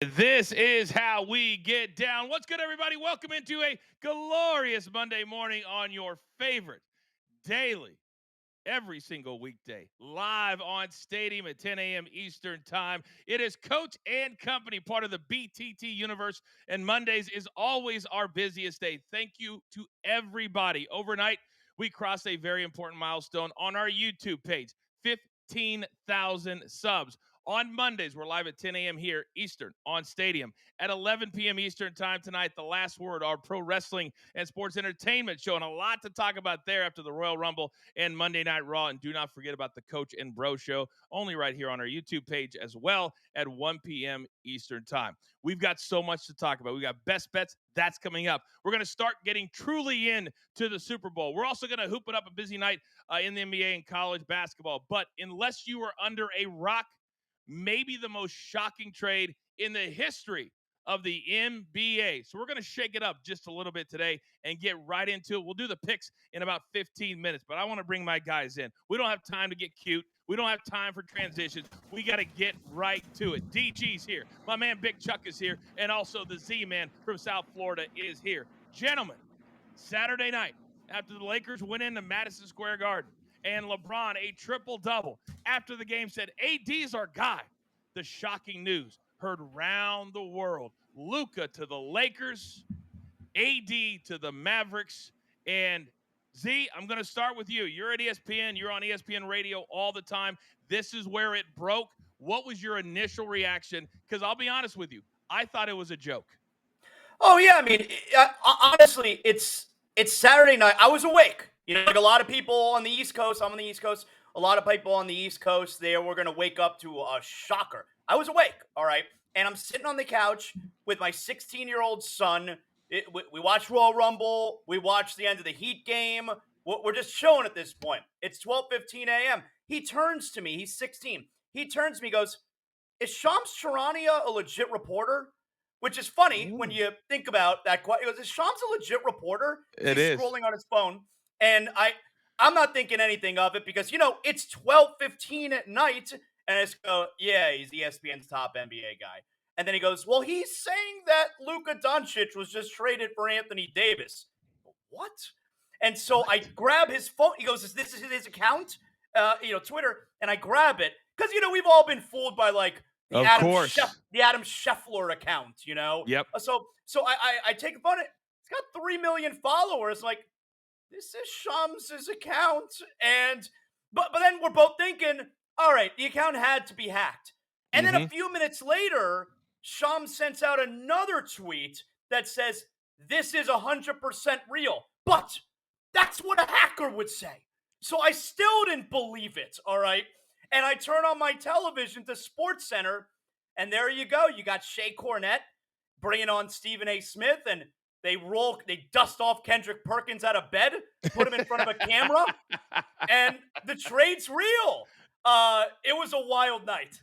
This is how we get down. What's good, everybody? Welcome into a glorious Monday morning on your favorite daily, every single weekday, live on Stadium at 10 a.m. Eastern Time. It is Coach and Company, part of the BTT universe, and Mondays is always our busiest day. Thank you to everybody. Overnight, we crossed a very important milestone on our YouTube page, 15,000 subs. On Mondays, we're live at 10 a.m. here, Eastern, on Stadium. At 11 p.m. Eastern Time tonight, The Last Word, our pro wrestling and sports entertainment show, and a lot to talk about there after the Royal Rumble and Monday Night Raw. And do not forget about the Coach and Bro Show, only right here on our YouTube page as well at 1 p.m. Eastern Time. We've got so much to talk about. We got best bets. That's coming up. We're going to start getting truly in to the Super Bowl. We're also going to hoop it up a busy night in the NBA and college basketball. But unless you are under a rock, maybe the most shocking trade in the history of the NBA. So we're going to shake it up just a little bit today and get right into it. We'll do the picks in about 15 minutes, but I want to bring my guys in. We don't have time to get cute. We don't have time for transitions. We got to get right to it. DG's here. My man Big Chuck is here. And also the Z-Man from South Florida is here. Gentlemen, Saturday night, after the Lakers went into Madison Square Garden and LeBron a triple-double, after the game said, AD's our guy. The shocking news heard round the world. Luka to the Lakers, AD to the Mavericks. And Z, I'm going to start with you. You're at ESPN. You're on ESPN radio all the time. This is where it broke. What was your initial reaction? Because I'll be honest with you, I thought it was a joke. Oh yeah, I mean, honestly, it's Saturday night. I was awake. Like a lot of people on the East Coast. I'm on the East Coast. A lot of people on the East Coast, they were gonna wake up to a shocker. I was awake, all right, and I'm sitting on the couch with my 16-year-old son. We watched Royal Rumble. We watched the end of the Heat game. We're just chilling at this point. It's 12:15 a.m. He turns to me. He's 16. He turns to me, goes, "Is Shams Charania a legit reporter?" Which is funny when you think about that. He goes, "Is Shams a legit reporter?" It He's is. scrolling on his phone, and I'm not thinking anything of it because it's 12:15 at night, and I just go, "Yeah, he's ESPN's top NBA guy." And then he goes, "Well, he's saying that Luka Doncic was just traded for Anthony Davis." What? And so I grab his phone. He goes, "This is his account, Twitter," and I grab it because we've all been fooled by like the Of Adam course. Scheffler account, Yep. So I take a phone. It's got 3 million followers. Like, this is Shams' account, and but then we're both thinking, all right, the account had to be hacked. And then a few minutes later, Shams sends out another tweet that says, "This is 100% real," but that's what a hacker would say. So I still didn't believe it. All right. And I turn on my television to Sports Center, and there you go. You got Shea Cornette bringing on Stephen A. Smith, and they dust off Kendrick Perkins out of bed, put him in front of a camera, and the trade's real. It was a wild night.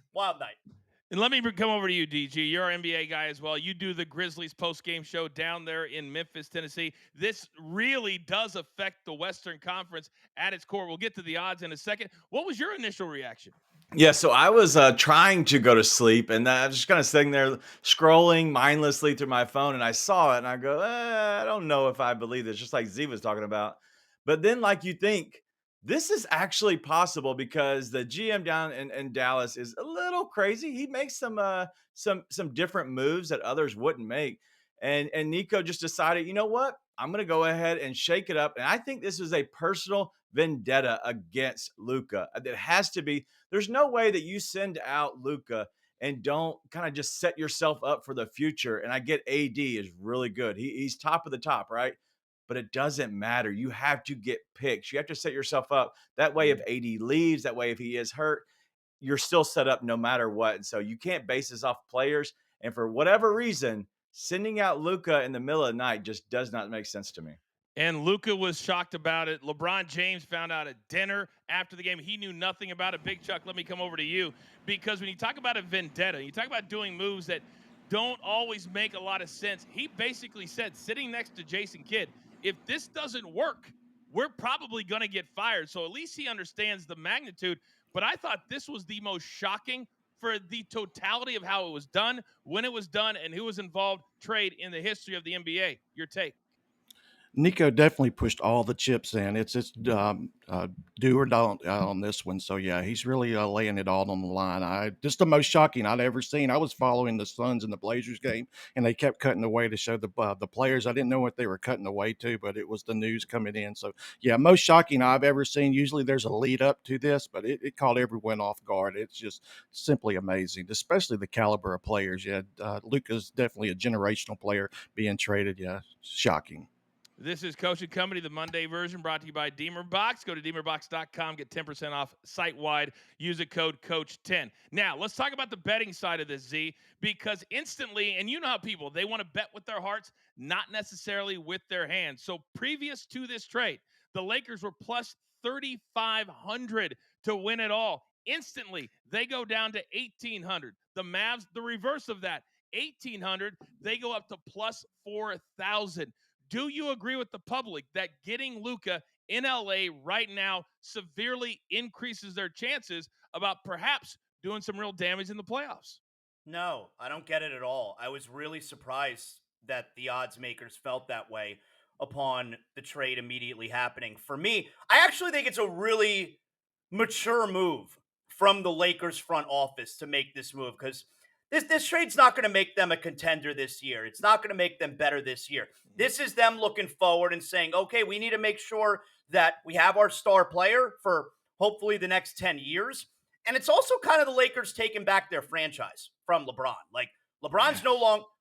And let me come over to you, DG. You're an NBA guy as well. You do the Grizzlies post-game show down there in Memphis, Tennessee. This really does affect the Western Conference at its core. We'll get to the odds in a second. What was your initial reaction? Yeah, so I was trying to go to sleep, and I was just kind of sitting there scrolling mindlessly through my phone, and I saw it, and I go, I don't know if I believe this, just like Z was talking about. But then, like, you think, this is actually possible because the GM down in Dallas is a little crazy. He makes some different moves that others wouldn't make. And Nico just decided, you know what? I'm going to go ahead and shake it up. And I think this is a personal vendetta against Luka. It has to be. There's no way that you send out Luka and don't kind of just set yourself up for the future. And I get AD is really good. He's top of the top, right? But it doesn't matter. You have to get picks. You have to set yourself up. That way, if AD leaves, that way, if he is hurt, you're still set up no matter what. And so you can't base this off players. And for whatever reason, sending out Luka in the middle of the night just does not make sense to me. And Luka was shocked about it. LeBron James found out at dinner after the game. He knew nothing about it. Big Chuck, let me come over to you. Because when you talk about a vendetta, you talk about doing moves that don't always make a lot of sense. He basically said, sitting next to Jason Kidd, if this doesn't work, we're probably going to get fired. So at least he understands the magnitude. But I thought this was the most shocking for the totality of how it was done, when it was done, and who was involved trade in the history of the NBA. Your take? Nico definitely pushed all the chips in. It's do or don't on this one. So yeah, he's really laying it all on the line. Just the most shocking I'd ever seen. I was following the Suns and the Blazers game, and they kept cutting away to show the players. I didn't know what they were cutting away to, but it was the news coming in. So yeah, most shocking I've ever seen. Usually there's a lead up to this, but it caught everyone off guard. It's just simply amazing, especially the caliber of players. Yeah, Luka's definitely a generational player being traded. Yeah, shocking. This is Coach and Company, the Monday version, brought to you by DeemerBox. Go to deemerbox.com, get 10% off site-wide. Use the code COACH10. Now, let's talk about the betting side of this, Z, because instantly, and you know how people, they want to bet with their hearts, not necessarily with their hands. So previous to this trade, the Lakers were plus 3,500 to win it all. Instantly, they go down to 1,800. The Mavs, the reverse of that, 1,800, they go up to plus 4,000. Do you agree with the public that getting Luka in LA right now severely increases their chances about perhaps doing some real damage in the playoffs? No, I don't get it at all. I was really surprised that the odds makers felt that way upon the trade immediately happening. For me, I actually think it's a really mature move from the Lakers front office to make this move because this trade's not going to make them a contender this year. It's not going to make them better this year. This is them looking forward and saying, okay, we need to make sure that we have our star player for hopefully the next 10 years. And it's also kind of the Lakers taking back their franchise from LeBron. Like, LeBron's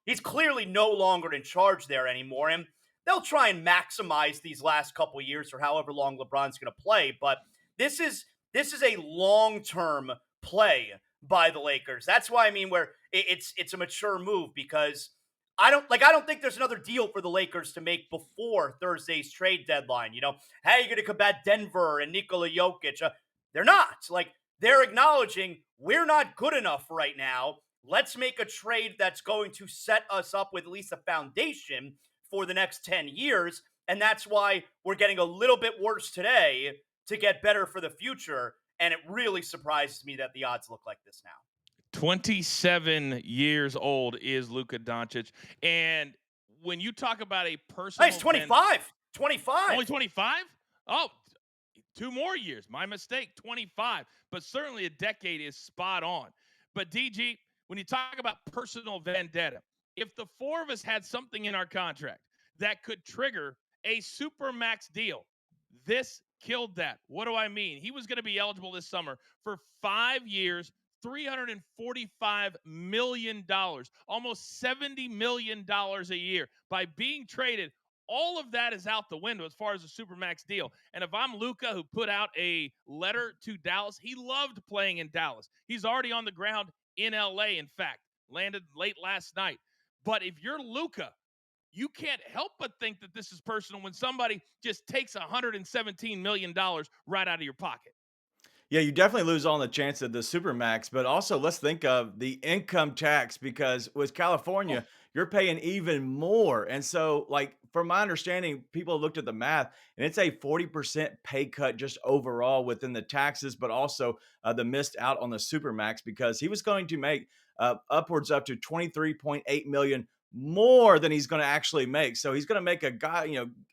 he's clearly no longer in charge there anymore. And they'll try and maximize these last couple years or however long LeBron's going to play. But this is a long-term play by the Lakers. That's why I mean where it's a mature move because I don't think there's another deal for the Lakers to make before Thursday's trade deadline. You know, hey, you're going to combat Denver and Nikola Jokic. They're not. Like, they're acknowledging we're not good enough right now. Let's make a trade that's going to set us up with at least a foundation for the next 10 years. And that's why we're getting a little bit worse today to get better for the future. And it really surprises me that the odds look like this now. 27 years old is Luka Doncic. And when you talk about a personal... He's 25. 25. Only 25? Oh, 2 more years. My mistake, 25. But certainly a decade is spot on. But DG, when you talk about personal vendetta, if the 4 of us had something in our contract that could trigger a supermax deal, this killed that. What do I mean? He was going to be eligible this summer for 5 years, $345 million, almost $70 million a year. By being traded, all of that is out the window as far as a supermax deal. And if I'm Luka, who put out a letter to Dallas, he loved playing in Dallas. He's already on the ground in LA, in fact, landed late last night. But if you're Luka, you can't help but think that this is personal when somebody just takes $117 million right out of your pocket. Yeah, you definitely lose on the chance of the supermax, but also let's think of the income tax because with California, you're paying even more. And so, like, from my understanding, people looked at the math and it's a 40% pay cut just overall within the taxes, but also the missed out on the supermax because he was going to make upwards up to 23.8 million more than he's going to actually make. So he's going to make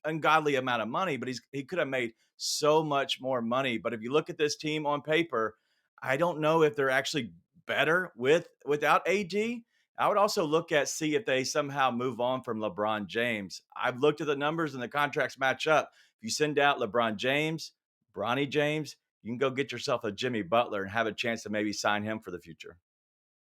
ungodly amount of money, but he could have made so much more money. But if you look at this team on paper, I don't know if they're actually better without AD. I would also see if they somehow move on from LeBron James. I've looked at the numbers and the contracts match up. If you send out LeBron James, Bronny James, you can go get yourself a Jimmy Butler and have a chance to maybe sign him for the future.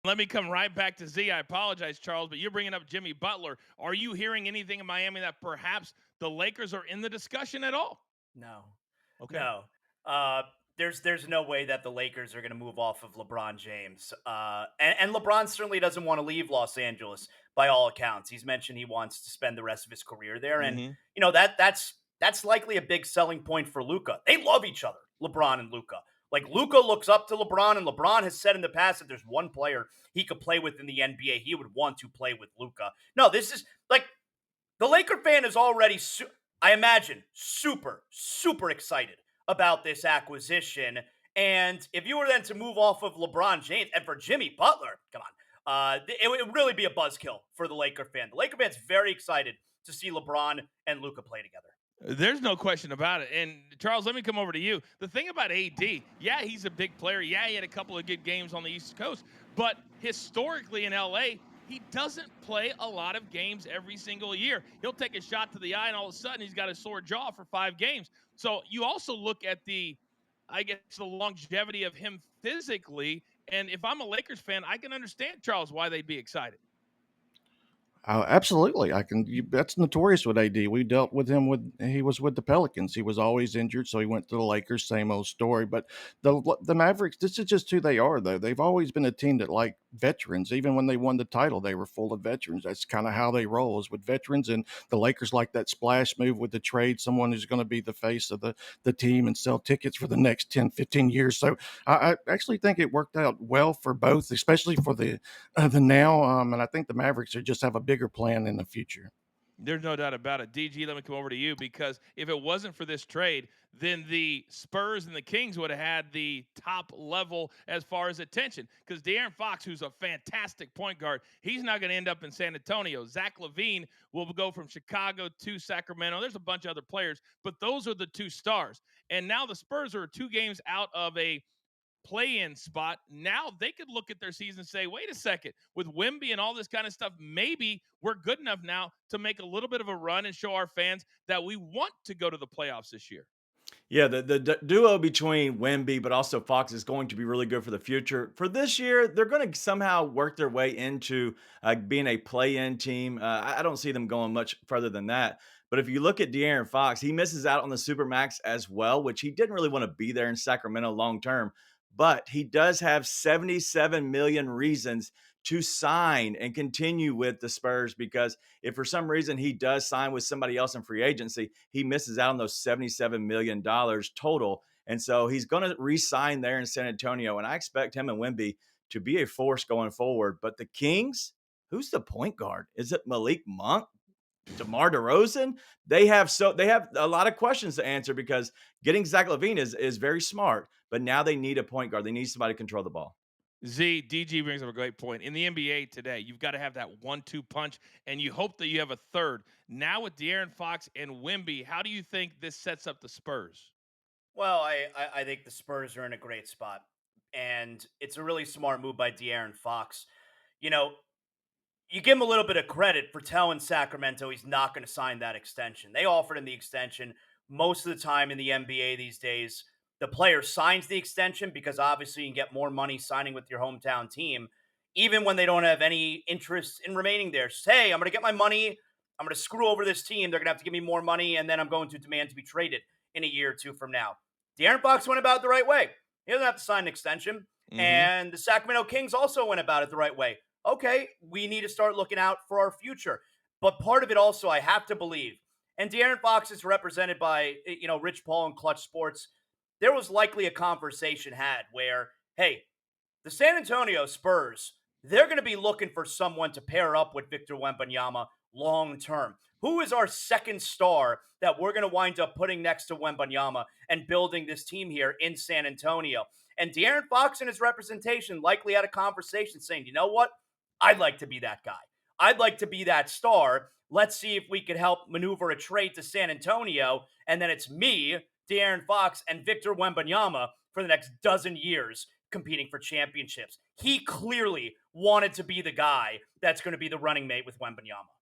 Let me come right back to Z. I apologize, Charles, but you're bringing up Jimmy Butler. Are you hearing anything in Miami that perhaps the Lakers are in the discussion at all? No. Okay. No. There's no way that the Lakers are going to move off of LeBron James. And LeBron certainly doesn't want to leave Los Angeles by all accounts. He's mentioned he wants to spend the rest of his career there. And, you know, that's likely a big selling point for Luka. They love each other, LeBron and Luka. Like, Luka looks up to LeBron, and LeBron has said in the past that there's one player he could play with in the NBA, he would want to play with Luka. No, this is, like, the Laker fan is already, I imagine, super, super excited about this acquisition. And if you were then to move off of LeBron James and for Jimmy Butler, come on, it would really be a buzzkill for the Laker fan. The Laker fan's very excited to see LeBron and Luka play together. There's no question about it. And Charles, let me come over to you. The thing about AD, yeah, he's a big player. Yeah, he had a couple of good games on the East Coast, but historically in LA, he doesn't play a lot of games every single year. He'll take a shot to the eye, and all of a sudden, he's got a sore jaw for 5 games. So you also look at I guess, the longevity of him physically. And if I'm a Lakers fan, I can understand, Charles, why they'd be excited. Absolutely, I can. That's notorious with AD. We dealt with him he was with the Pelicans. He was always injured, so he went to the Lakers. Same old story. But the Mavericks, this is just who they are, though. They've always been a team that like veterans. Even when they won the title, they were full of veterans. That's kind of how they roll, is with veterans. And the Lakers like that splash move with the trade, someone who's going to be the face of the team and sell tickets for the next 10, 15 years. So I actually think it worked out well for both, especially for the now. And I think the Mavericks are just have a bigger plan in the future. There's no doubt about it. DG, let me come over to you, because if it wasn't for this trade, then the Spurs and the Kings would have had the top level as far as attention. Because De'Aaron Fox, who's a fantastic point guard, he's not going to end up in San Antonio. Zach LaVine will go from Chicago to Sacramento. There's a bunch of other players, but those are the two stars. And now the Spurs are 2 games out of a play-in spot. Now they could look at their season and say, wait a second, with Wemby and all this kind of stuff, maybe we're good enough now to make a little bit of a run and show our fans that we want to go to the playoffs this year. Yeah, the duo between Wemby but also Fox is going to be really good for the future. For this year, they're going to somehow work their way into being a play-in team. I don't see them going much further than that. But if you look at De'Aaron Fox, he misses out on the Supermax as well, which he didn't really want to be there in Sacramento long term. But he does have 77 million reasons to sign and continue with the Spurs, because if for some reason he does sign with somebody else in free agency, he misses out on those $77 million total. And so he's going to re-sign there in San Antonio. And I expect him and Wemby to be a force going forward. But the Kings, who's the point guard? Is it Malik Monk? DeMar DeRozan? They have a lot of questions to answer, because getting Zach LaVine is very smart, but now they need a point guard. They need somebody to control the ball. DG brings up a great point. In the NBA today, you've got to have that 1-2 punch, and you hope that you have a third. Now with De'Aaron Fox and Wemby, how do you think this sets up the Spurs? Well, I think the Spurs are in a great spot, and it's a really smart move by De'Aaron Fox. You know, you give him a little bit of credit for telling Sacramento he's not going to sign that extension. They offered him the extension. Most of the time in the NBA these days, the player signs the extension because obviously you can get more money signing with your hometown team, even when they don't have any interest in remaining there. Just, hey, I'm going to get my money. I'm going to screw over this team. They're going to have to give me more money, and then I'm going to demand to be traded in a year or two from now. De'Aaron Fox went about it the right way. He doesn't have to sign an extension. Mm-hmm. And the Sacramento Kings also went about it the right way. Okay, we need to start looking out for our future. But part of it also, I have to believe, and De'Aaron Fox is represented by, Rich Paul and Clutch Sports. There was likely a conversation had where, hey, the San Antonio Spurs, they're going to be looking for someone to pair up with Victor Wembanyama long term. Who is our second star that we're going to wind up putting next to Wembanyama and building this team here in San Antonio? And De'Aaron Fox and his representation likely had a conversation saying, you know what? I'd like to be that guy. I'd like to be that star. Let's see if we could help maneuver a trade to San Antonio. And then it's me, De'Aaron Fox, and Victor Wembanyama for the next dozen years competing for championships. He clearly wanted to be the guy that's going to be the running mate with Wembanyama.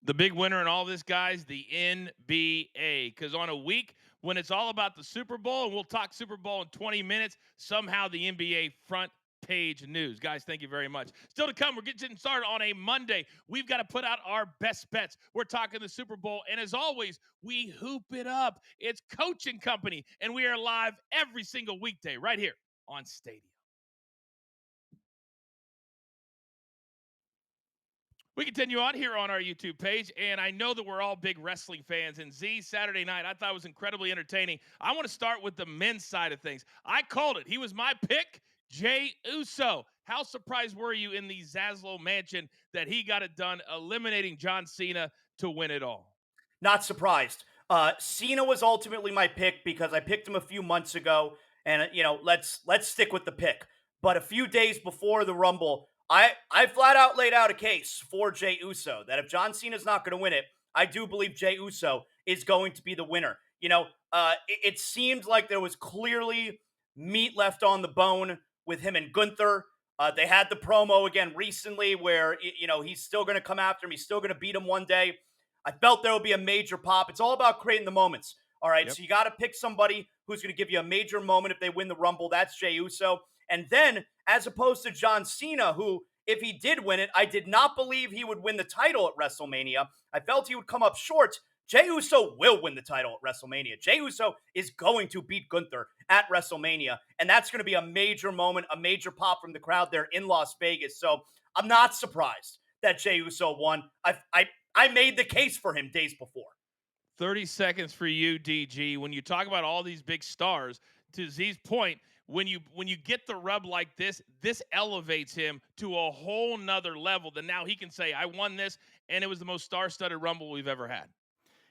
The big winner in all this, guys, the NBA. Because on a week when it's all about the Super Bowl, and we'll talk Super Bowl in 20 minutes, somehow the NBA front page news. Guys, thank you very much. Still to come, we're getting started on a Monday. We've got to put out our best bets. We're talking the Super Bowl, and as always, we hoop it up. It's Coaching Company, and we are live every single weekday right here on Stadium. We continue on here on our YouTube page, and I know that we're all big wrestling fans. And Z, Saturday night, I thought was incredibly entertaining. I want to start with the men's side of things. I called it. He was my pick, Jey Uso. How surprised were you in the Zaslow mansion that he got it done, eliminating John Cena to win it all? Not surprised. Cena was ultimately my pick because I picked him a few months ago, and let's stick with the pick. But a few days before the Rumble, I flat out laid out a case for Jey Uso that if John Cena's not going to win it, I do believe Jey Uso is going to be the winner. It seemed like there was clearly meat left on the bone with him and Gunther. They had the promo again recently where he's still going to come after him. He's still going to beat him one day. I felt there would be a major pop. It's all about creating the moments. All right, Yep. so you got to pick somebody who's going to give you a major moment if they win the Rumble. That's Jey Uso. And then, as opposed to John Cena, who, if he did win it, I did not believe he would win the title at WrestleMania. I felt he would come up short. Jey Uso will win the title at WrestleMania. Jey Uso is going to beat Gunther at WrestleMania, and that's going to be a major moment, a major pop from the crowd there in Las Vegas. So I'm not surprised that Jey Uso won. I made the case for him days before. 30 seconds for you, DG. When you talk about all these big stars, to Z's point, when you get the rub like this elevates him to a whole nother level. That now he can say, I won this, and it was the most star-studded Rumble we've ever had.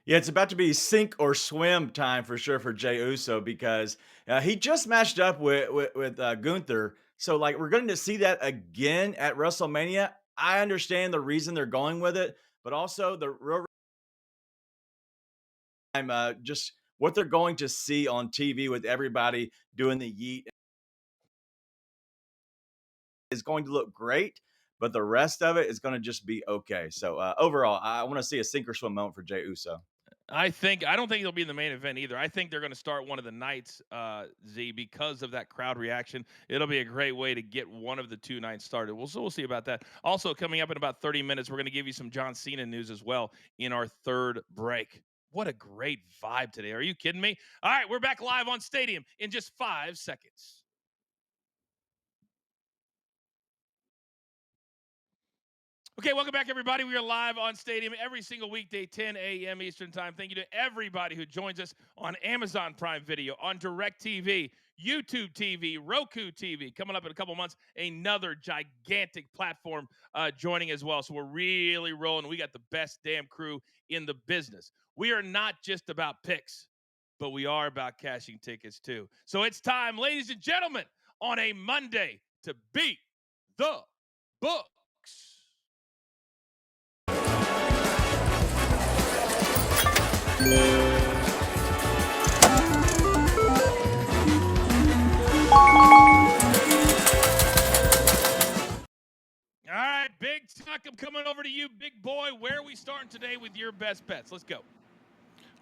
Yeah, it's about to be sink or swim time for sure for Jey Uso because he just matched up with Gunther. So like we're going to see that again at WrestleMania. I understand the reason they're going with it, but also the real time just what they're going to see on TV with everybody doing the yeet is going to look great, but the rest of it is going to just be okay. So overall, I want to see a sink or swim moment for Jey Uso. I don't think he'll be in the main event either. I think they're going to start one of the nights, Z, because of that crowd reaction. It'll be a great way to get one of the two nights started. We'll see about that. Also, coming up in about 30 minutes, we're going to give you some John Cena news as well in our third break. What a great vibe today. Are you kidding me? All right, we're back live on Stadium in just 5 seconds. Okay, welcome back, everybody. We are live on Stadium every single weekday, 10 a.m. Eastern Time. Thank you to everybody who joins us on Amazon Prime Video, on DirecTV, YouTube TV, Roku TV. Coming up in a couple months, another gigantic platform joining as well. So we're really rolling. We got the best damn crew in the business. We are not just about picks, but we are about cashing tickets too. So it's time, ladies and gentlemen, on a Monday to beat the books. All right, Big Tuck, I'm coming over to you, big boy. Where are we starting today with your best bets? Let's go.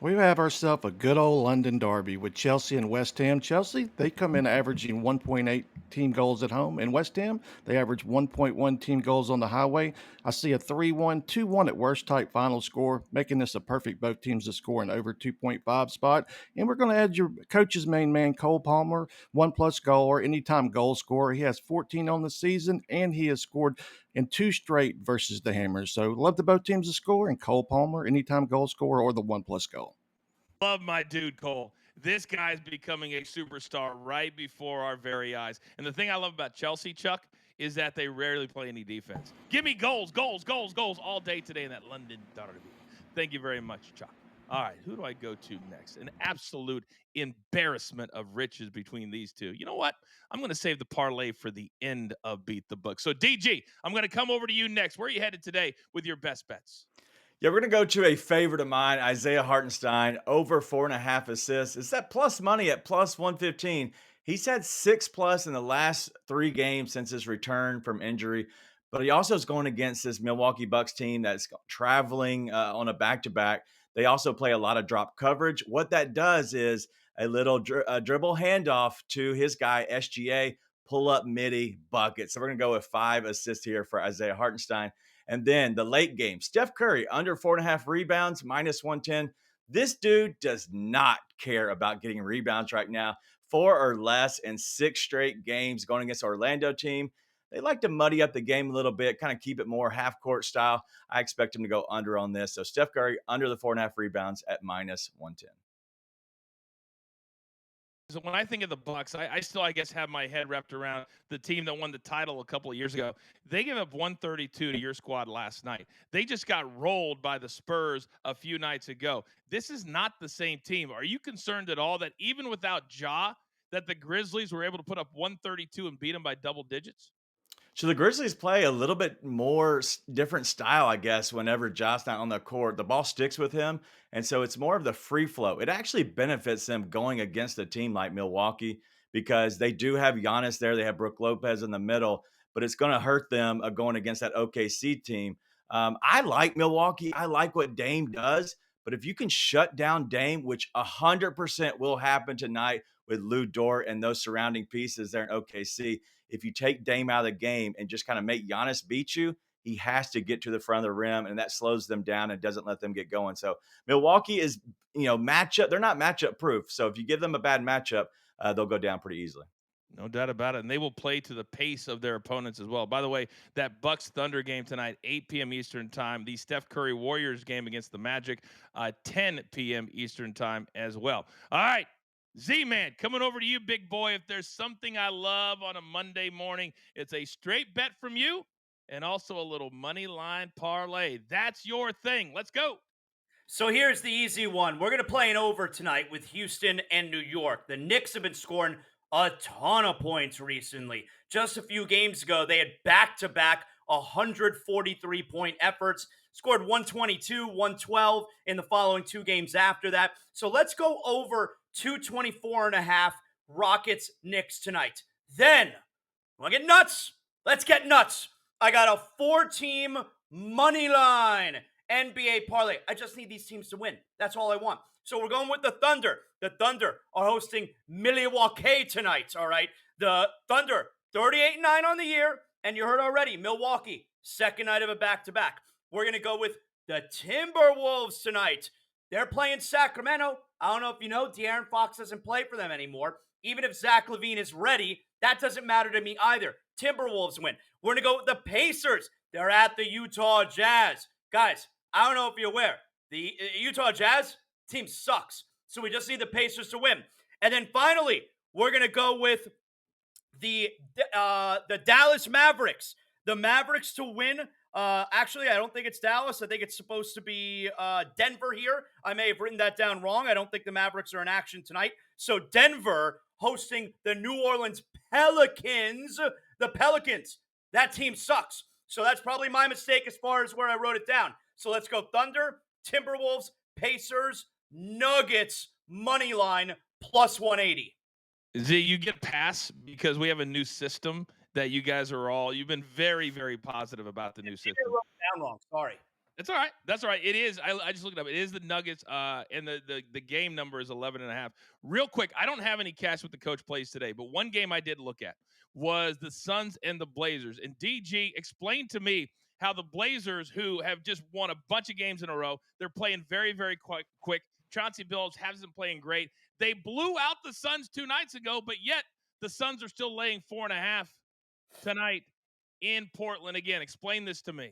We have ourselves a good old London derby with Chelsea and West Ham. Chelsea, they come in averaging 1.8 team goals at home. And West Ham, they average 1.1 team goals on the highway. I see a 3-1, 2-1 at worst type final score, making this a perfect both teams to score an over 2.5 spot. And we're going to add your coach's main man, Cole Palmer, 1+ goal or anytime goal scorer. He has 14 on the season, and he has scored in 2 straight versus the Hammers. So love the both teams to score, and Cole Palmer, anytime goal scorer or the 1+ goal. Love my dude, Cole. This guy's becoming a superstar right before our very eyes. And the thing I love about Chelsea, Chuck, is that they rarely play any defense. Give me goals all day today in that London derby. Thank you very much, Chuck. All right, who do I go to next? An absolute embarrassment of riches between these two. You know what? I'm going to save the parlay for the end of Beat the Book. So, DG, I'm going to come over to you next. Where are you headed today with your best bets? Yeah, we're going to go to a favorite of mine, Isaiah Hartenstein, over 4.5 assists. It's that plus money at plus 115. He's had 6+ in the last 3 games since his return from injury, but he also is going against this Milwaukee Bucks team that's traveling on a back-to-back. They also play a lot of drop coverage. What that does is a little dribble handoff to his guy, SGA, pull up midi bucket. So we're going to go with 5 assists here for Isaiah Hartenstein. And then the late game, Steph Curry, under 4.5 rebounds, minus 110. This dude does not care about getting rebounds right now. 4 or less in 6 straight games going against Orlando team. They like to muddy up the game a little bit, kind of keep it more half-court style. I expect him to go under on this. So Steph Curry, under the 4.5 rebounds at minus 110. So when I think of the Bucks, I still, I guess, have my head wrapped around the team that won the title a couple of years ago. They gave up 132 to your squad last night. They just got rolled by the Spurs a few nights ago. This is not the same team. Are you concerned at all that even without Ja, that the Grizzlies were able to put up 132 and beat them by double digits? So the Grizzlies play a little bit more different style, I guess, whenever Josh not on the court. The ball sticks with him. And so it's more of the free flow. It actually benefits them going against a team like Milwaukee because they do have Giannis there. They have Brook Lopez in the middle, but it's going to hurt them going against that OKC team. I like Milwaukee. I like what Dame does. But if you can shut down Dame, which 100% will happen tonight with Lou Dort and those surrounding pieces there in OKC, if you take Dame out of the game and just kind of make Giannis beat you, he has to get to the front of the rim, and that slows them down and doesn't let them get going. So Milwaukee is, matchup. They're not matchup proof. So if you give them a bad matchup, they'll go down pretty easily. No doubt about it. And they will play to the pace of their opponents as well. By the way, that Bucks Thunder game tonight, 8 p.m. Eastern time. The Steph Curry Warriors game against the Magic, 10 p.m. Eastern time as well. All right. Z-Man, coming over to you, big boy. If there's something I love on a Monday morning, it's a straight bet from you and also a little money line parlay. That's your thing. Let's go. So here's the easy one. We're going to play an over tonight with Houston and New York. The Knicks have been scoring a ton of points recently. Just a few games ago, they had back-to-back 143-point efforts, scored 122, 112 in the following two games after that. So let's go over 224.5 Rockets Knicks tonight. Then, want to get nuts? Let's get nuts. I got a 4-team money line NBA parlay. I just need these teams to win. That's all I want. So we're going with the Thunder. The Thunder are hosting Milwaukee tonight, all right? The Thunder, 38-9 on the year, and you heard already, Milwaukee, second night of a back-to-back. We're going to go with the Timberwolves tonight. They're playing Sacramento. I don't know if you know, De'Aaron Fox doesn't play for them anymore. Even if Zach LaVine is ready, that doesn't matter to me either. Timberwolves win. We're going to go with the Pacers. They're at the Utah Jazz. Guys, I don't know if you're aware. The Utah Jazz team sucks. So we just need the Pacers to win. And then finally, we're going to go with the Dallas Mavericks. The Mavericks to win. Actually, I don't think it's Dallas. I think it's supposed to be Denver here. I may have written that down wrong. I don't think the Mavericks are in action tonight. So Denver hosting the New Orleans Pelicans. The Pelicans. That team sucks. So that's probably my mistake as far as where I wrote it down. So let's go Thunder, Timberwolves, Pacers, Nuggets, money line, plus 180. Z, you get a pass because we have a new system that you guys are all, you've been very, very positive about the new system. I wrote it down wrong. Sorry. That's all right. That's all right. It is. I just looked it up. It is the Nuggets, and the game number is 11.5. Real quick, I don't have any cash with the coach plays today, but one game I did look at was the Suns and the Blazers. And DG, explain to me how the Blazers, who have just won a bunch of games in a row, they're playing very, very quick. Chauncey Billups hasn't been playing great. They blew out the Suns 2 nights ago, but yet the Suns are still laying 4.5 tonight in Portland. Again, explain this to me.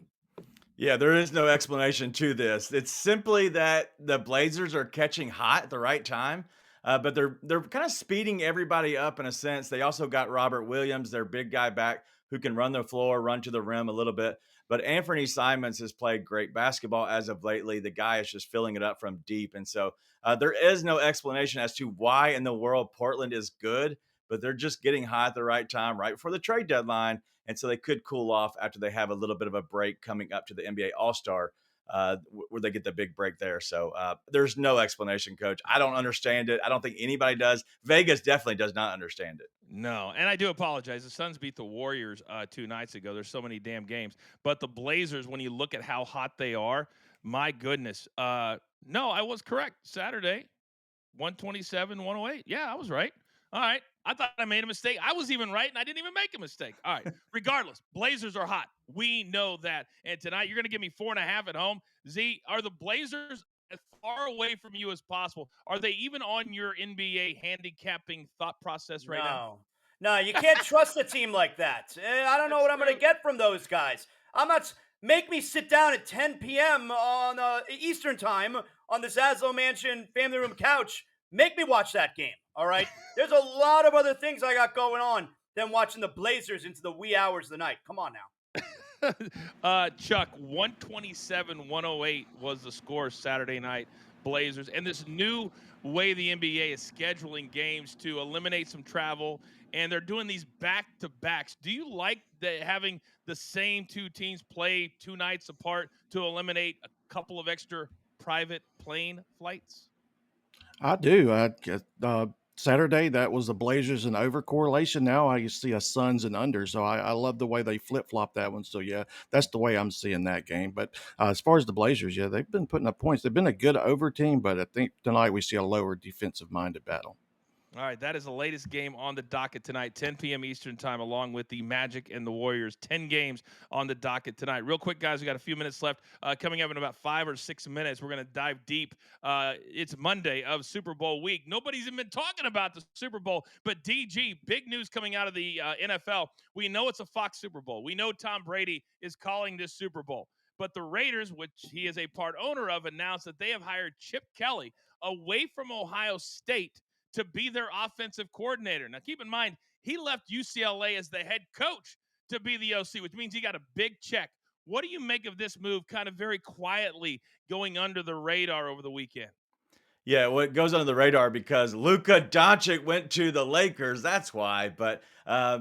Yeah, there is no explanation to this. It's simply that the Blazers are catching hot at the right time, but they're kind of speeding everybody up in a sense. They also got Robert Williams, their big guy, back who can run the floor, run to the rim a little bit. But Anthony Simons has played great basketball as of lately. The guy is just filling it up from deep, and so there is no explanation as to why in the world Portland is good, but they're just getting hot at the right time, right before the trade deadline. And so they could cool off after they have a little bit of a break coming up to the NBA All-Star, where they get the big break there. So there's no explanation, Coach. I don't understand it. I don't think anybody does. Vegas definitely does not understand it. No, and I do apologize. The Suns beat the Warriors 2 nights ago. There's so many damn games. But the Blazers, when you look at how hot they are, my goodness. No, I was correct. Saturday, 127, 108. Yeah, I was right. All right. I thought I made a mistake. I was even right, and I didn't even make a mistake. All right. Regardless, Blazers are hot. We know that. And tonight, you're going to give me 4.5 at home. Z, are the Blazers as far away from you as possible? Are they even on your NBA handicapping thought process right now? No, you can't trust a team like that. I don't know what I'm going to get from those guys. I'm not. Make me sit down at 10 p.m. on Eastern time on the Zaslow Mansion family room couch. Make me watch that game. All right. There's a lot of other things I got going on than watching the Blazers into the wee hours of the night. Come on now. Chuck, 127-108 was the score Saturday night Blazers, and this new way the NBA is scheduling games to eliminate some travel, and they're doing these back-to-backs. Do you like having the same two teams play 2 nights apart to eliminate a couple of extra private plane flights? I do. Saturday, that was the Blazers and over correlation. Now I see a Suns and under. So I love the way they flip flop that one. So yeah, that's the way I'm seeing that game. But as far as the Blazers, yeah, they've been putting up points. They've been a good over team, but I think tonight we see a lower defensive minded battle. All right, that is the latest game on the docket tonight, 10 p.m. Eastern time, along with the Magic and the Warriors. 10 games on the docket tonight. Real quick, guys, we got a few minutes left. Coming up in about 5 or 6 minutes, we're going to dive deep. It's Monday of Super Bowl week. Nobody's even been talking about the Super Bowl, but DG, big news coming out of the NFL. We know it's a Fox Super Bowl. We know Tom Brady is calling this Super Bowl. But the Raiders, which he is a part owner of, announced that they have hired Chip Kelly away from Ohio State to be their offensive coordinator. Now, keep in mind, he left UCLA as the head coach to be the OC, which means he got a big check. What do you make of this move, kind of very quietly going under the radar over the weekend? Yeah, well, it goes under the radar because Luka Doncic went to the Lakers. That's why. But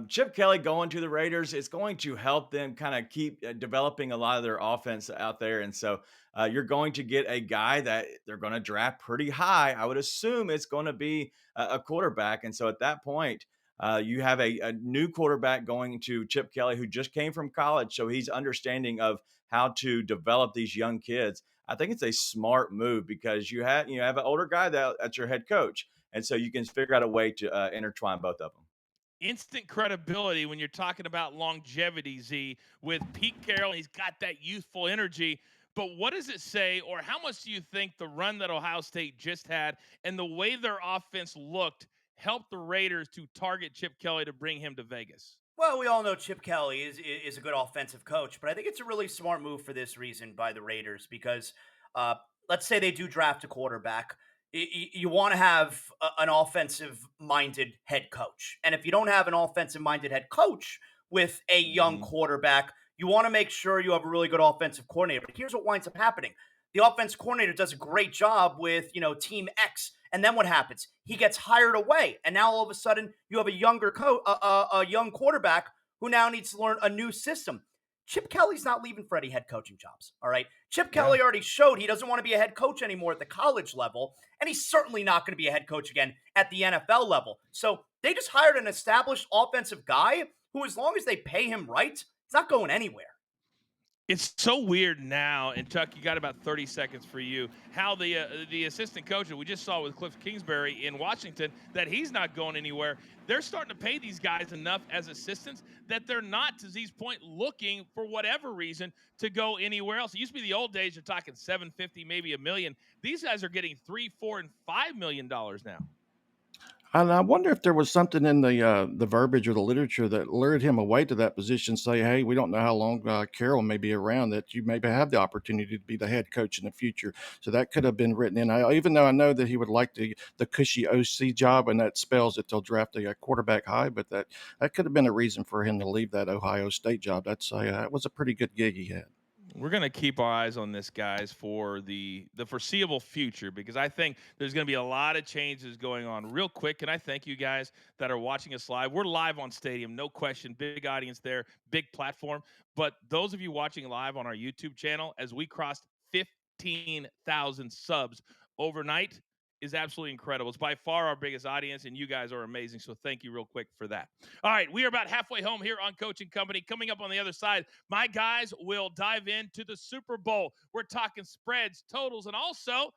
Chip Kelly going to the Raiders is going to help them kind of keep developing a lot of their offense out there. And so you're going to get a guy that they're going to draft pretty high. I would assume it's going to be a quarterback. And so at that point, you have a new quarterback going to Chip Kelly who just came from college. So he's understanding of how to develop these young kids. I think it's a smart move because you have an older guy that's your head coach, and so you can figure out a way to intertwine both of them. Instant credibility when you're talking about longevity, Z, with Pete Carroll. He's got that youthful energy. But what does it say, or how much do you think the run that Ohio State just had and the way their offense looked helped the Raiders to target Chip Kelly to bring him to Vegas? Well, we all know Chip Kelly is a good offensive coach, but I think it's a really smart move for this reason by the Raiders because uh, let's say they do draft a quarterback. You want to have an offensive minded head coach. And if you don't have an offensive minded head coach with a young Mhm. quarterback, you want to make sure you have a really good offensive coordinator. But here's what winds up happening: the offense coordinator does a great job with, Team X. And then what happens? He gets hired away, and now all of a sudden you have a a young quarterback who now needs to learn a new system. Chip Kelly's not leaving for any head coaching jobs. All right, Chip Yeah. Kelly already showed he doesn't want to be a head coach anymore at the college level, and he's certainly not going to be a head coach again at the NFL level. So they just hired an established offensive guy who, as long as they pay him right, he's not going anywhere. It's so weird now, and Chuck, you got about 30 seconds for you. How the assistant coach that we just saw with Cliff Kingsbury in Washington, that he's not going anywhere. They're starting to pay these guys enough as assistants that they're not, to Z's point, looking for whatever reason to go anywhere else. It used to be the old days. You're talking 750, maybe a million. These guys are getting $3, $4, and $5 million now. And I wonder if there was something in the verbiage or the literature that lured him away to that position. Say, hey, we don't know how long Carroll may be around. That you maybe have the opportunity to be the head coach in the future. So that could have been written in. Even though I know that he would like the cushy OC job, and that spells that they'll draft a quarterback high. But that could have been a reason for him to leave that Ohio State job. That was a pretty good gig he had. We're going to keep our eyes on this, guys, for the foreseeable future, because I think there's going to be a lot of changes going on. Real quick, can I thank you guys that are watching us live? We're live on Stadium, no question. Big audience there, big platform. But those of you watching live on our YouTube channel, as we crossed 15,000 subs overnight, is absolutely incredible. It's by far our biggest audience, and you guys are amazing. So thank you real quick for that. All right, we are about halfway home here on Coaching Company. Coming up on the other side, my guys will dive into the Super Bowl. We're talking spreads, totals, and also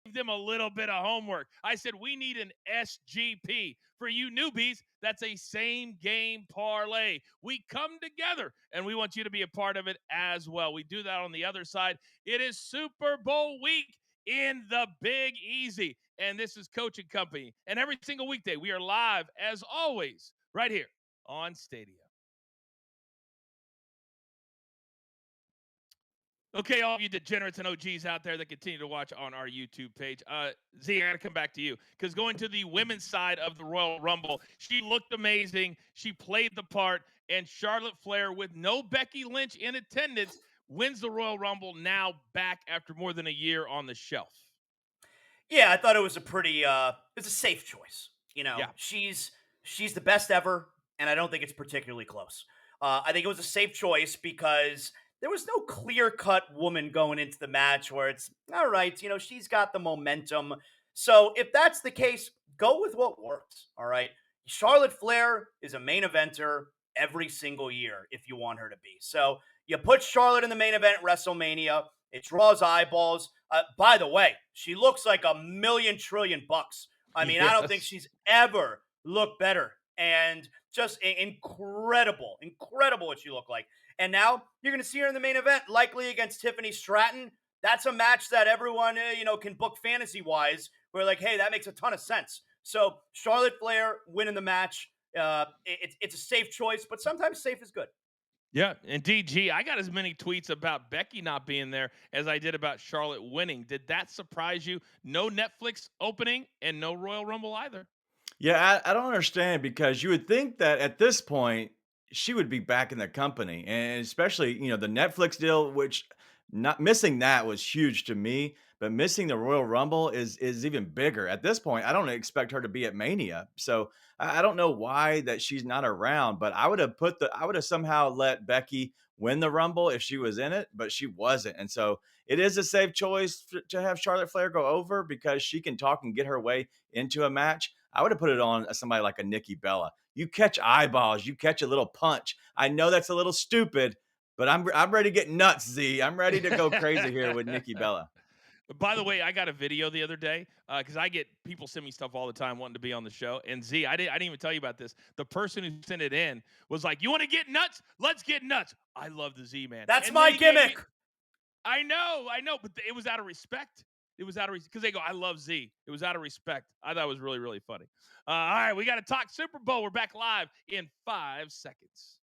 give them a little bit of homework. I said we need an SGP. For you newbies, that's a same game parlay. We come together and we want you to be a part of it as well. We do that on the other side. It is Super Bowl week in the Big Easy. And this is Coaching Company. And every single weekday, we are live as always right here on Stadia. Okay, all of you degenerates and OGs out there that continue to watch on our YouTube page. Z, I got to come back to you because going to the women's side of the Royal Rumble, she looked amazing. She played the part, and Charlotte Flair, with no Becky Lynch in attendance, wins the Royal Rumble, now back after more than a year on the shelf. Yeah, I thought it was a pretty it's a safe choice. Yeah. She's the best ever, and I don't think it's particularly close. I think it was a safe choice because there was no clear-cut woman going into the match where it's all right, she's got the momentum. So if that's the case, go with what works. All right. Charlotte Flair is a main eventer every single year if you want her to be. So you put Charlotte in the main event at WrestleMania. It draws eyeballs. By the way, she looks like $1,000,000,000,000,000. I mean, I don't think Yes. she's ever looked better. And just incredible what she looked like. And now you're going to see her in the main event, likely against Tiffany Stratton. That's a match that everyone, can book fantasy wise. We're like, hey, that makes a ton of sense. So Charlotte Flair winning the match. It's a safe choice, but sometimes safe is good. Yeah, and DG, I got as many tweets about Becky not being there as I did about Charlotte winning. Did that surprise you? No Netflix opening and no Royal Rumble either. Yeah, I don't understand because you would think that at this point she would be back in the company, and especially the Netflix deal, which not missing that was huge to me, but missing the Royal Rumble is even bigger. At this point, I don't expect her to be at Mania, so I don't know why that she's not around. But I would have somehow let Becky win the Rumble if she was in it, but she wasn't, and so it is a safe choice to have Charlotte Flair go over because she can talk and get her way into a match. I would have put it on somebody like a Nikki Bella. You catch eyeballs, you catch a little punch. I know that's a little stupid, but I'm ready to get nuts, Z. I'm ready to go crazy here with Nikki Bella. By the way, I got a video the other day because I get people send me stuff all the time wanting to be on the show. And Z, I didn't even tell you about this. The person who sent it in was like, "You want to get nuts? Let's get nuts." I love the Z man, That's and then my he gave me. gimmick. I know, but it was out of respect. It was out of because they go, "I love Z." It was out of respect. I thought it was really really funny. All right, we got to talk Super Bowl. We're back live in 5 seconds.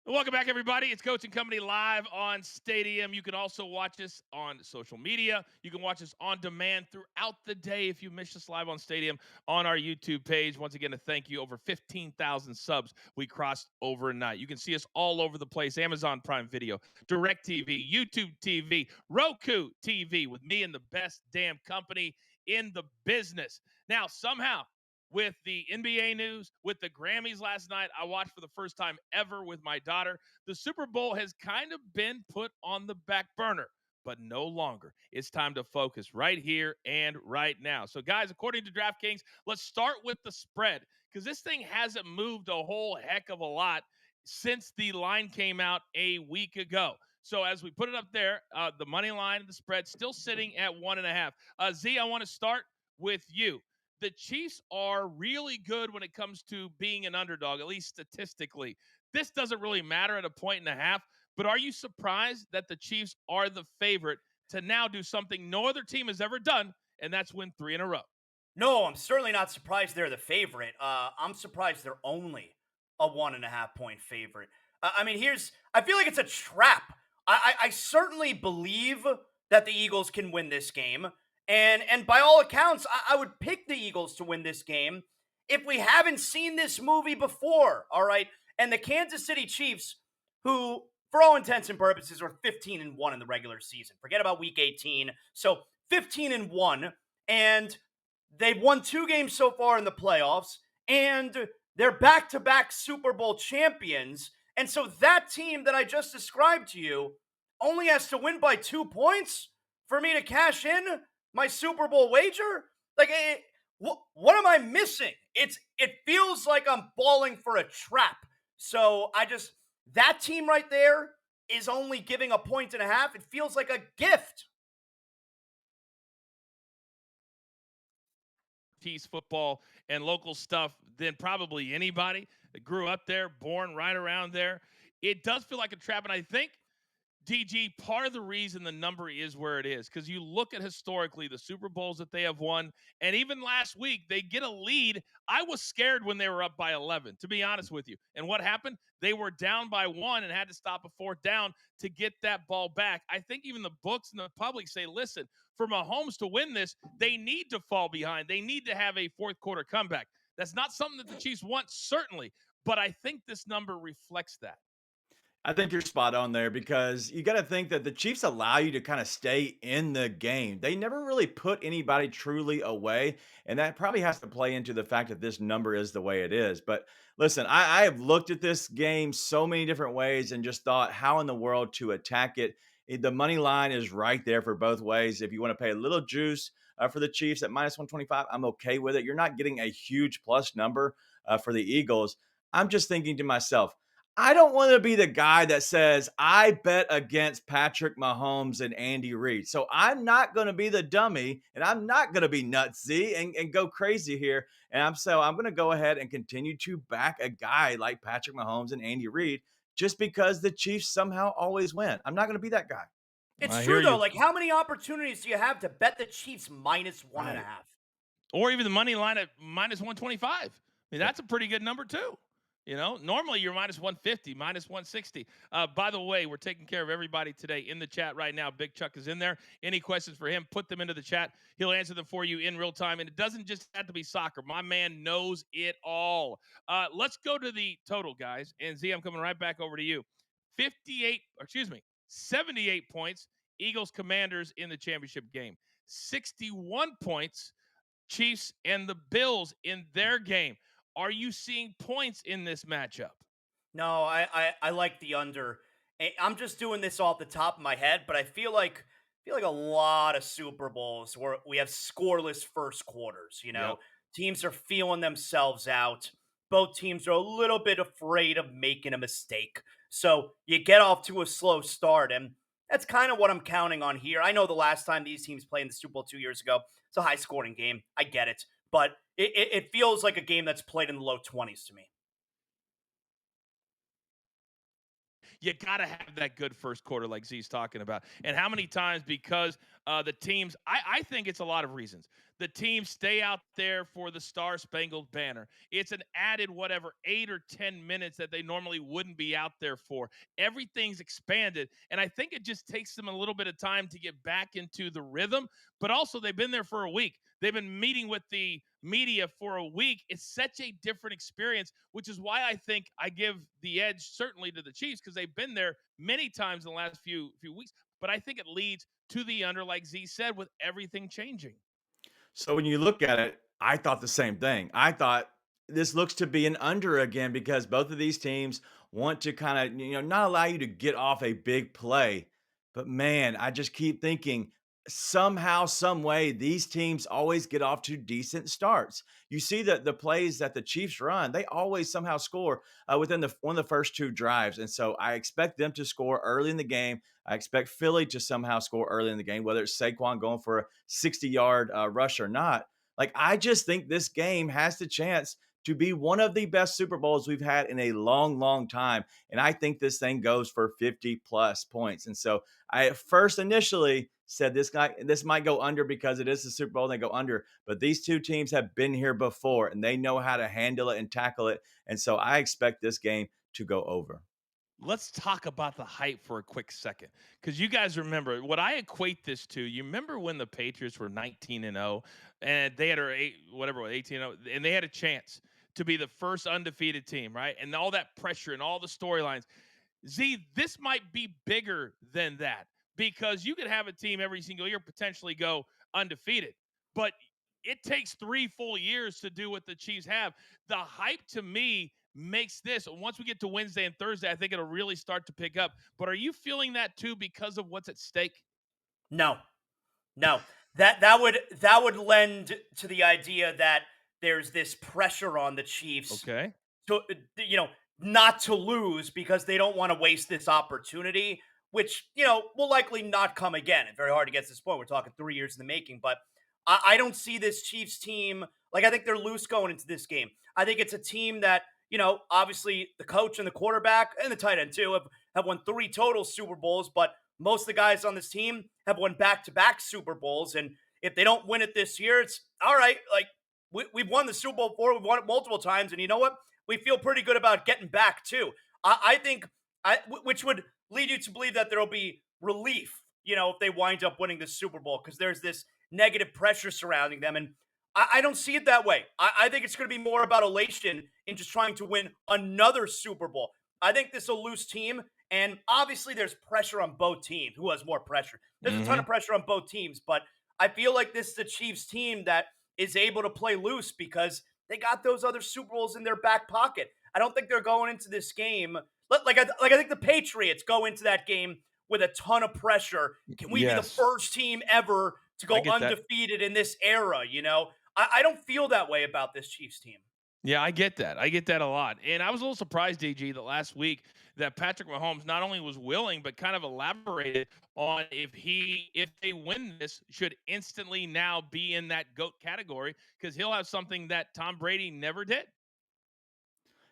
Welcome back, everybody. It's Coach and Company live on Stadium. You can also watch us on social media. You can watch us on demand throughout the day if you missed us live on Stadium on our YouTube page. Once again, a thank you. Over 15,000 subs we crossed overnight. You can see us all over the place. Amazon Prime Video, DirecTV, YouTube TV, Roku TV with me and the best damn company in the business. Now, somehow, with the NBA news, with the Grammys last night, I watched for the first time ever with my daughter. The Super Bowl has kind of been put on the back burner, but no longer. It's time to focus right here and right now. So, guys, according to DraftKings, let's start with the spread because this thing hasn't moved a whole heck of a lot since the line came out a week ago. So as we put it up there, the money line and the spread still sitting at 1.5. Z, I want to start with you. The Chiefs are really good when it comes to being an underdog, at least statistically. This doesn't really matter at a 1.5, but are you surprised that the Chiefs are the favorite to now do something no other team has ever done, and that's win 3 in a row? No, I'm certainly not surprised they're the favorite. I'm surprised they're only a 1.5 point favorite. I mean, I feel like it's a trap. I certainly believe that the Eagles can win this game. And by all accounts, I would pick the Eagles to win this game if we haven't seen this movie before. All right. And the Kansas City Chiefs, who, for all intents and purposes, are 15-1 in the regular season. Forget about week 18. So 15-1. And they've won 2 games so far in the playoffs, and they're back-to-back Super Bowl champions. And so that team that I just described to you only has to win by 2 points for me to cash in my Super Bowl wager? Like, what am I missing? It feels like I'm falling for a trap. So that team right there is only giving a 1.5. It feels like a gift. Tease football and local stuff than probably anybody that grew up there, born right around there. It does feel like a trap, and I think DG, part of the reason the number is where it is, because you look at historically the Super Bowls that they have won, and even last week, they get a lead. I was scared when they were up by 11, to be honest with you. And what happened? They were down by 1 and had to stop a 4th down to get that ball back. I think even the books and the public say, listen, for Mahomes to win this, they need to fall behind. They need to have a 4th quarter comeback. That's not something that the Chiefs want, certainly, but I think this number reflects that. I think you're spot on there because you got to think that the Chiefs allow you to kind of stay in the game. They never really put anybody truly away. And that probably has to play into the fact that this number is the way it is. But listen, I have looked at this game so many different ways and just thought how in the world to attack it. The money line is right there for both ways. If you want to pay a little juice for the Chiefs at minus 125, I'm okay with it. You're not getting a huge plus number for the Eagles. I'm just thinking to myself, I don't want to be the guy that says, I bet against Patrick Mahomes and Andy Reid. So I'm not going to be the dummy and I'm not going to be nutsy and go crazy here. And I'm going to go ahead and continue to back a guy like Patrick Mahomes and Andy Reid just because the Chiefs somehow always win. I'm not going to be that guy. It's I true hear though. you. Like, how many opportunities do you have to bet the Chiefs minus one and a Right. half? Or even the money line at minus 125. I mean, that's a pretty good number too. Normally you're minus 150, minus 160. By the way, we're taking care of everybody today in the chat right now. Big Chuck is in there. Any questions for him, put them into the chat. He'll answer them for you in real time. And it doesn't just have to be soccer. My man knows it all. Let's go to the total, guys. And Z, I'm coming right back over to you. 78 points, Eagles Commanders in the championship game. 61 points, Chiefs and the Bills in their game. Are you seeing points in this matchup? No, I like the under. I'm just doing this off the top of my head, but I feel like a lot of Super Bowls where we have scoreless first quarters. Yep. Teams are feeling themselves out. Both teams are a little bit afraid of making a mistake, so you get off to a slow start, and that's kind of what I'm counting on here. I know the last time these teams played in the Super Bowl 2 years ago, it's a high scoring game. I get it, but it feels like a game that's played in the low 20s to me. You got to have that good first quarter like Z's talking about. And how many times, because the teams, I think it's a lot of reasons. The teams stay out there for the Star Spangled Banner. It's an added, whatever, 8 or 10 minutes that they normally wouldn't be out there for. Everything's expanded. And I think it just takes them a little bit of time to get back into the rhythm. But also, they've been there for a week. They've been meeting with the media for a week. It's such a different experience, which is why I think I give the edge certainly to the Chiefs because they've been there many times in the last few weeks. But I think it leads to the under, like Z said, with everything changing. So when you look at it, I thought the same thing. I thought this looks to be an under again because both of these teams want to kind of, not allow you to get off a big play. But man, I just keep thinking somehow, some way, these teams always get off to decent starts. You see that the plays that the Chiefs run, they always somehow score within one of the first two drives. And so I expect them to score early in the game. I expect Philly to somehow score early in the game, whether it's Saquon going for a 60-yard rush or not. Like, I just think this game has the chance to be one of the best Super Bowls we've had in a long, long time. And I think this thing goes for 50 plus points. And so I at first initially said this might go under because it is the Super Bowl and they go under. But these two teams have been here before and they know how to handle it and tackle it. And so I expect this game to go over. Let's talk about the hype for a quick second because you guys remember what I equate this to. You remember when the Patriots were 19-0 and they had 18-0 and they had a chance to be the first undefeated team, right? And all that pressure and all the storylines. Z, this might be bigger than that because you could have a team every single year potentially go undefeated, but it takes 3 full years to do what the Chiefs have. The hype to me makes this, once we get to Wednesday and Thursday, I think it'll really start to pick up. But are you feeling that too because of what's at stake? No, no. That would lend to the idea that there's this pressure on the Chiefs Okay. to not to lose because they don't want to waste this opportunity, which will likely not come again. It's very hard to get to this point. We're talking 3 years in the making, but I don't see this Chiefs team like I think they're loose going into this game. I think it's a team that obviously the coach and the quarterback and the tight end too have won 3 total Super Bowls, but most of the guys on this team have won back-to-back Super Bowls, and if they don't win it this year, it's all right. Like we've won the Super Bowl before, we've won it multiple times, and you know what? We feel pretty good about getting back too. I think, which would lead you to believe that there'll be relief, if they wind up winning the Super Bowl because there's this negative pressure surrounding them, and I don't see it that way. I think it's going to be more about elation in just trying to win another Super Bowl. I think this will lose team And obviously, there's pressure on both teams. Who has more pressure? There's a ton Mm-hmm. of pressure on both teams, but I feel like this is a Chiefs team that is able to play loose because they got those other Super Bowls in their back pocket. I don't think they're going into this game like I think the Patriots go into that game with a ton of pressure. Can we be the Yes, first team ever to I go get that. undefeated in this era? I don't feel that way about this Chiefs team. Yeah, I get that. I get that a lot. And I was a little surprised, DG, that last week that Patrick Mahomes not only was willing, but kind of elaborated on if they win this, should instantly now be in that GOAT category because he'll have something that Tom Brady never did.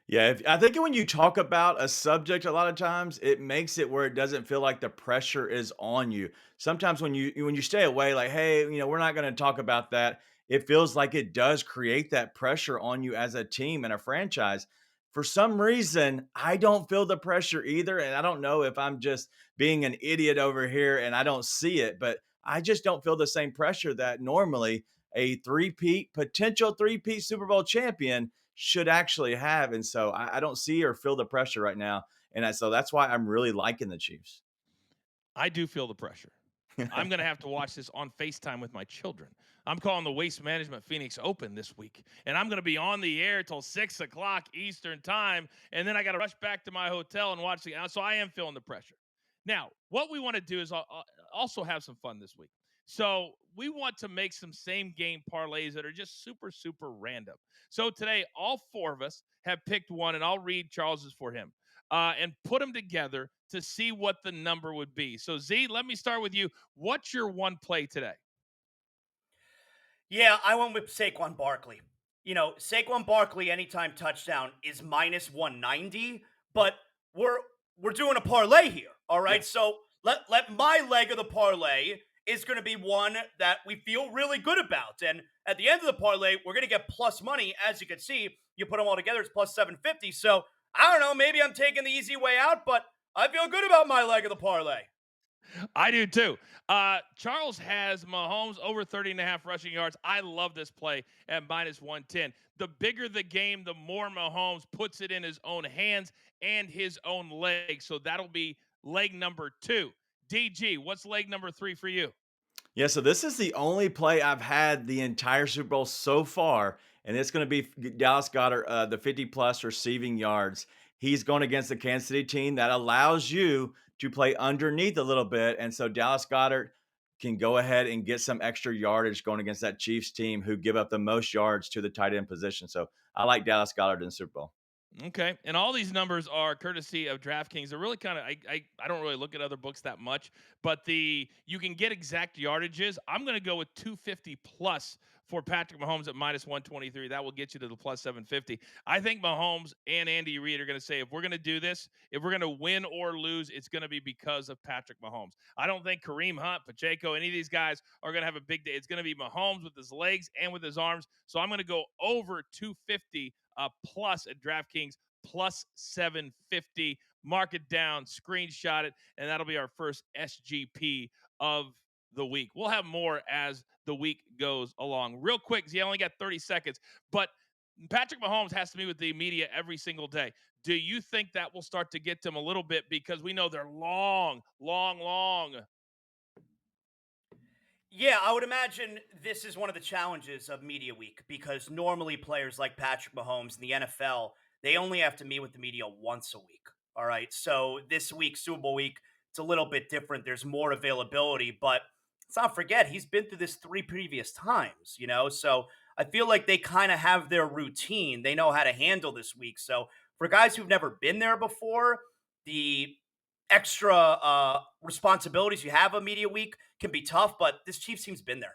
Yeah, I think when you talk about a subject, a lot of times it makes it where it doesn't feel like the pressure is on you. Sometimes when you stay away, like, hey, we're not going to talk about that. It feels like it does create that pressure on you as a team and a franchise. For some reason, I don't feel the pressure either, and I don't know if I'm just being an idiot over here and I don't see it, but I just don't feel the same pressure that normally a potential three-peat Super Bowl champion should actually have. And so I don't see or feel the pressure right now. So that's why I'm really liking the Chiefs. I do feel the pressure. I'm going to have to watch this on FaceTime with my children. I'm calling the Waste Management Phoenix Open this week, and I'm going to be on the air till 6 o'clock Eastern time, and then I got to rush back to my hotel and watch the. So I am feeling the pressure. Now, what we want to do is also have some fun this week. So we want to make some same game parlays that are just super, super random. So today, all four of us have picked one, and I'll read Charles's for him and put them together to see what the number would be. So, Z, let me start with you. What's your one play today? Yeah, I went with Saquon Barkley. Saquon Barkley anytime touchdown is minus 190, but we're we're doing a parlay here. All Yeah. right. So let my leg of the parlay is going to be one that we feel really good about. And at the end of the parlay, we're going to get plus money. As you can see, you put them all together, it's plus 750. So I don't know, maybe I'm taking the easy way out, but I feel good about my leg of the parlay. I do too. Charles has Mahomes over 30.5 rushing yards. I love this play at minus 110. The bigger the game, the more Mahomes puts it in his own hands and his own legs. So that'll be leg number 2. DG, what's leg number 3 for you? Yeah, so this is the only play I've had the entire Super Bowl so far, and it's going to be Dallas Goddard, the 50 plus receiving yards. He's going against the Kansas City team that allows you to play underneath a little bit. And so Dallas Goddard can go ahead and get some extra yardage going against that Chiefs team who give up the most yards to the tight end position. So I like Dallas Goddard in the Super Bowl. Okay, and all these numbers are courtesy of DraftKings. They're really kind of I don't really look at other books that much, but you can get exact yardages. I'm going to go with 250 plus for Patrick Mahomes at minus 123. That will get you to the plus 750. I think Mahomes and Andy Reid are going to say if we're going to do this, if we're going to win or lose, it's going to be because of Patrick Mahomes. I don't think Kareem Hunt, Pacheco, any of these guys are going to have a big day. It's going to be Mahomes with his legs and with his arms. So I'm going to go over 250 plus at DraftKings plus 750. Mark it down, screenshot it, and that'll be our first SGP of the week. We'll have more as the week goes along. Real quick, I only got 30 seconds, but Patrick Mahomes has to meet with the media every single day. Do you think that will start to get to him a little bit because we know they're long, long, long? Yeah, I would imagine this is one of the challenges of Media Week because normally players like Patrick Mahomes in the NFL, they only have to meet with the media once a week. All right. So this week, Super Bowl week, it's a little bit different. There's more availability, but let's not forget he's been through this three previous times. So I feel like they kind of have their routine. They know how to handle this week. So for guys who've never been there before, the extra responsibilities you have a media week can be tough, but this Chiefs team's been there.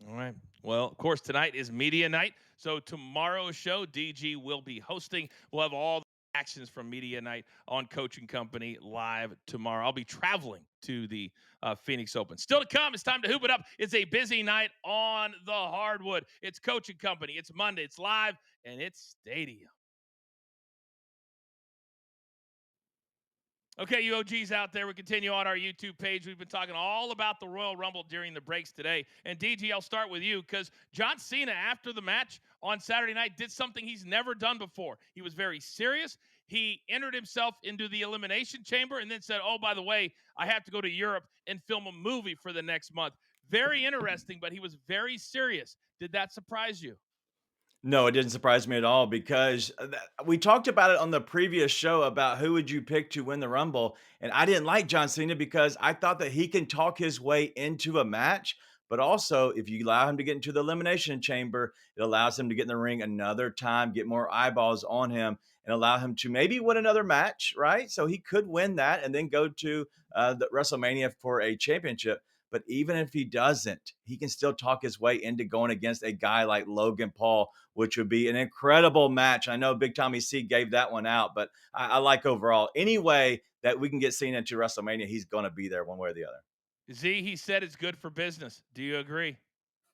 All right. Well, of course, tonight is media night. So tomorrow's show, DG will be hosting. We'll have all the actions from media night on Coaching Company live tomorrow. I'll be traveling to the Phoenix Open. Still to come, it's time to hoop it up. It's a busy night on the hardwood. It's Coaching Company. It's Monday. It's live, and it's stadium. Okay, you OGs out there, we continue on our YouTube page. We've been talking all about the Royal Rumble during the breaks today. And DG, I'll start with you because John Cena, after the match on Saturday night, did something he's never done before. He was very serious. he entered himself into the Elimination Chamber and then said, oh, by the way, I have to go to Europe and film a movie for the next month. Very interesting, but he was very serious. Did that surprise you? No, it didn't surprise me at all because we talked about it on the previous show about who would you pick to win the Rumble. And I didn't like John Cena because I thought that he can talk his way into a match. But also, if you allow him to get into the Elimination Chamber, it allows him to get in the ring another time, get more eyeballs on him, and allow him to maybe win another match, right? So he could win that and then go to the WrestleMania for a championship. But even if he doesn't, he can still talk his way into going against a guy like Logan Paul, which would be an incredible match. I know Big Tommy C gave that one out, but I like overall any way that we can get Cena into WrestleMania, he's going to be there one way or the other. Z, he said it's good for business. Do you agree?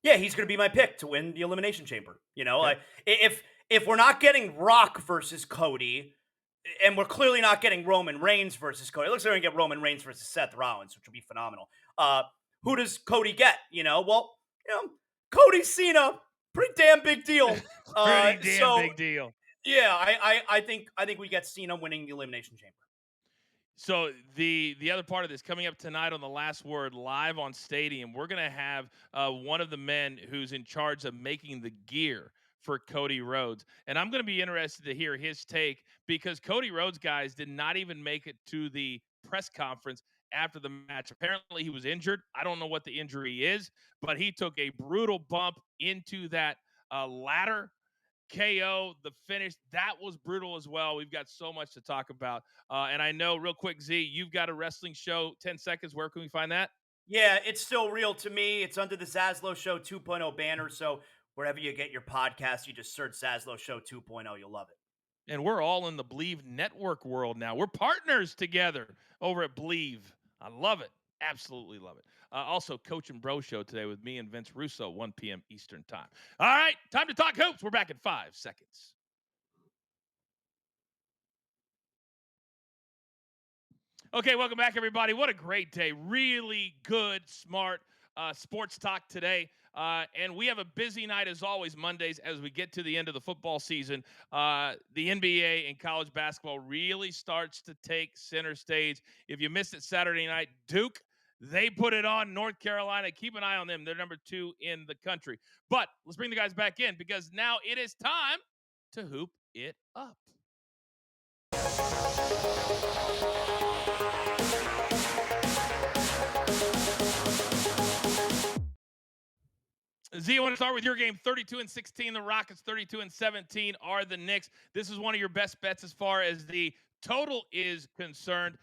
Yeah, he's going to be my pick to win the Elimination Chamber. Okay. If we're not getting Rock versus Cody, and we're clearly not getting Roman Reigns versus Cody, it looks like we're going to get Roman Reigns versus Seth Rollins, which would be phenomenal. Who does Cody get? Cody Cena, pretty damn big deal. Pretty damn big deal. Yeah, I think we get Cena winning the Elimination Chamber. So the other part of this coming up tonight on The Last Word live on Stadium, we're going to have one of the men who's in charge of making the gear for Cody Rhodes. And I'm going to be interested to hear his take because Cody Rhodes, guys, did not even make it to the press conference after the match. Apparently he was injured. I don't know what the injury is, but he took a brutal bump into that ladder KO, the finish, that was brutal as well. We've got so much to talk about. And I know, real quick, Z, you've got a wrestling show, 10 seconds. Where can we find that? Yeah, it's still real to me. It's under the Zaslow Show 2.0 banner. So wherever you get your podcast, you just search Zaslow Show 2.0. You'll love it. And we're all in the Believe Network world now. We're partners together over at Believe. I love it. Absolutely love it. Also, Coach and Bro Show today with me and Vince Russo, 1 p.m. Eastern Time. All right, time to talk hoops. We're back in 5 seconds. Okay, welcome back, everybody. What a great day. Really good, smart sports talk today. And we have a busy night, as always, Mondays, as we get to the end of the football season. The NBA and college basketball really starts to take center stage. If you missed it Saturday night, Duke, they put it on North Carolina. Keep an eye on them. They're number 2 in the country. But let's bring the guys back in because now it is time to hoop it up. Z, I want to start with your game. 32-16, the Rockets. 32-17 are the Knicks. This is one of your best bets as far as the total is concerned.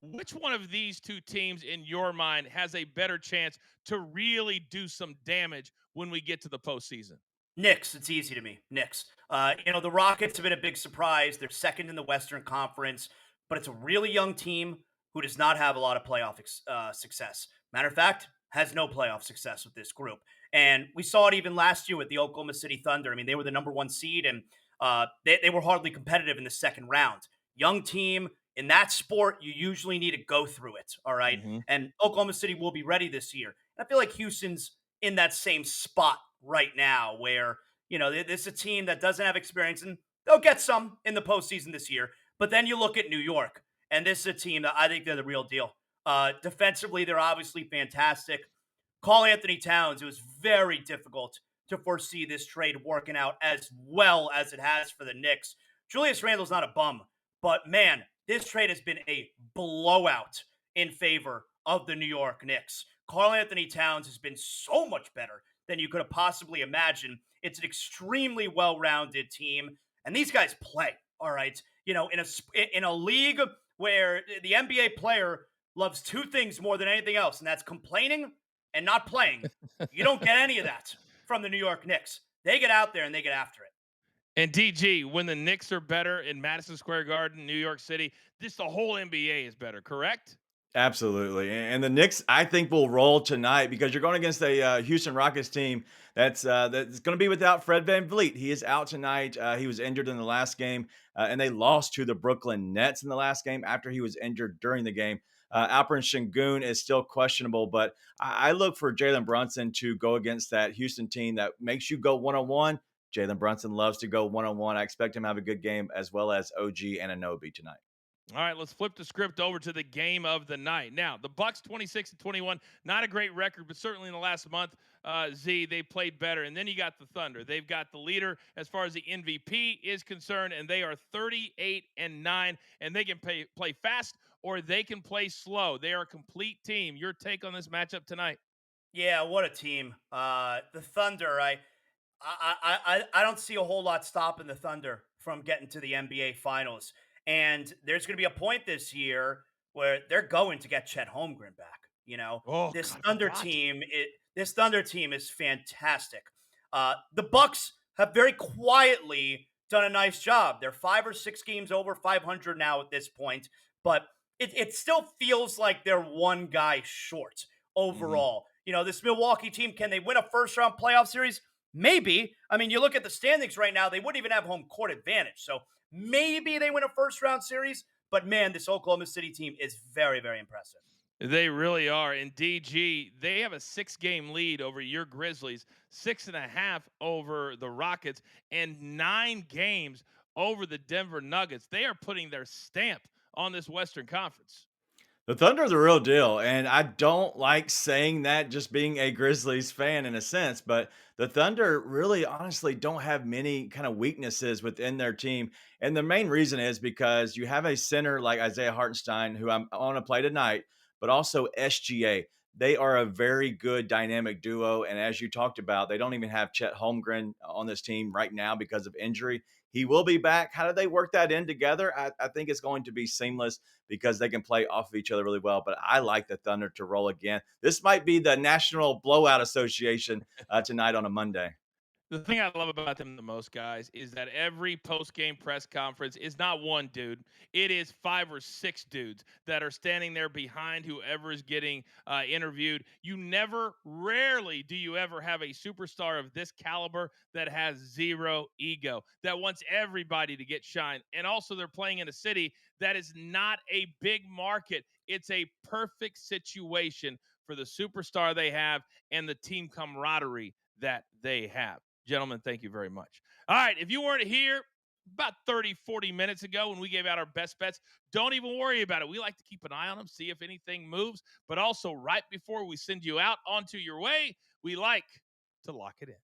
Which one of these two teams, in your mind, has a better chance to really do some damage when we get to the postseason? Knicks, it's easy to me. Knicks. The Rockets have been a big surprise. They're second in the Western Conference, but it's a really young team who does not have a lot of playoff success. Matter of fact, has no playoff success with this group. And we saw it even last year with the Oklahoma City Thunder. I mean, they were the number 1 seed, and they were hardly competitive in the second round. Young team. In that sport, you usually need to go through it, all right? Mm-hmm. And Oklahoma City will be ready this year. And I feel like Houston's in that same spot right now where, this is a team that doesn't have experience, and they'll get some in the postseason this year. But then you look at New York, and this is a team that I think they're the real deal. Defensively, they're obviously fantastic. Karl Anthony Towns, it was very difficult to foresee this trade working out as well as it has for the Knicks. Julius Randle's not a bum, but man, this trade has been a blowout in favor of the New York Knicks. Karl Anthony Towns has been so much better than you could have possibly imagined. It's an extremely well-rounded team, and these guys play, all right? In a league where the NBA player loves 2 things more than anything else, and that's complaining and not playing. You don't get any of that from the New York Knicks. They get out there and they get after it. And DG, when the Knicks are better in Madison Square Garden, New York City, the whole NBA is better, correct? Absolutely. And the Knicks, I think, will roll tonight because you're going against a Houston Rockets team that's going to be without Fred VanVleet. He is out tonight. He was injured in the last game, and they lost to the Brooklyn Nets in the last game after he was injured during the game. Alperen Sengun is still questionable, but I look for Jalen Brunson to go against that Houston team that makes you go one-on-one. Jalen Brunson loves to go one-on-one. I expect him to have a good game, as well as OG and Anunoby tonight. All right, let's flip the script over to the game of the night. Now, the Bucks 26-21, not a great record, but certainly in the last month, they played better. And then you got the Thunder. They've got the leader as far as the MVP is concerned, and they are 38-9, and they can play fast or they can play slow. They are a complete team. Your take on this matchup tonight? Yeah, what a team. The Thunder, I don't see a whole lot stopping the Thunder from getting to the NBA Finals. And there's going to be a point this year where they're going to get Chet Holmgren back. You know, Oh, this God, I Thunder forgot. team, this Thunder team is fantastic. The Bucks have very quietly done a nice job. They're 5 or 6 games over 500 now at this point, but it still feels like they're one guy short overall. You know, this Milwaukee team, can they win a first round playoff series? Maybe. I mean, you look at the standings right now, they wouldn't even have home court advantage. So maybe they win a first round series. But man, this Oklahoma City team is very, very impressive. They really are. And DG, they have a 6-game lead over your Grizzlies, 6.5 over the Rockets, and 9 games over the Denver Nuggets. They are putting their stamp on this Western Conference. The Thunder are the real deal, and I don't like saying that just being a Grizzlies fan in a sense, but the Thunder really honestly don't have many kind of weaknesses within their team. And the main reason is because you have a center like Isaiah Hartenstein, who I'm on to play tonight, but also SGA. They are a very good dynamic duo. And as you talked about, they don't even have Chet Holmgren on this team right now because of injury. He will be back. How do they work that in together? I think it's going to be seamless because they can play off of each other really well. But I like the Thunder to roll again. This might be the National Blowout Association tonight on a Monday. The thing I love about them the most, guys, is that every post-game press conference is not one dude. It is 5 or 6 dudes that are standing there behind whoever is getting interviewed. Rarely do you ever have a superstar of this caliber that has zero ego, that wants everybody to get shine. And also, they're playing in a city that is not a big market. It's a perfect situation for the superstar they have and the team camaraderie that they have. Gentlemen, thank you very much. All right, if you weren't here about 30, 40 minutes ago when we gave out our best bets, don't even worry about it. We like to keep an eye on them, see if anything moves. But also, right before we send you out onto your way, we like to lock it in.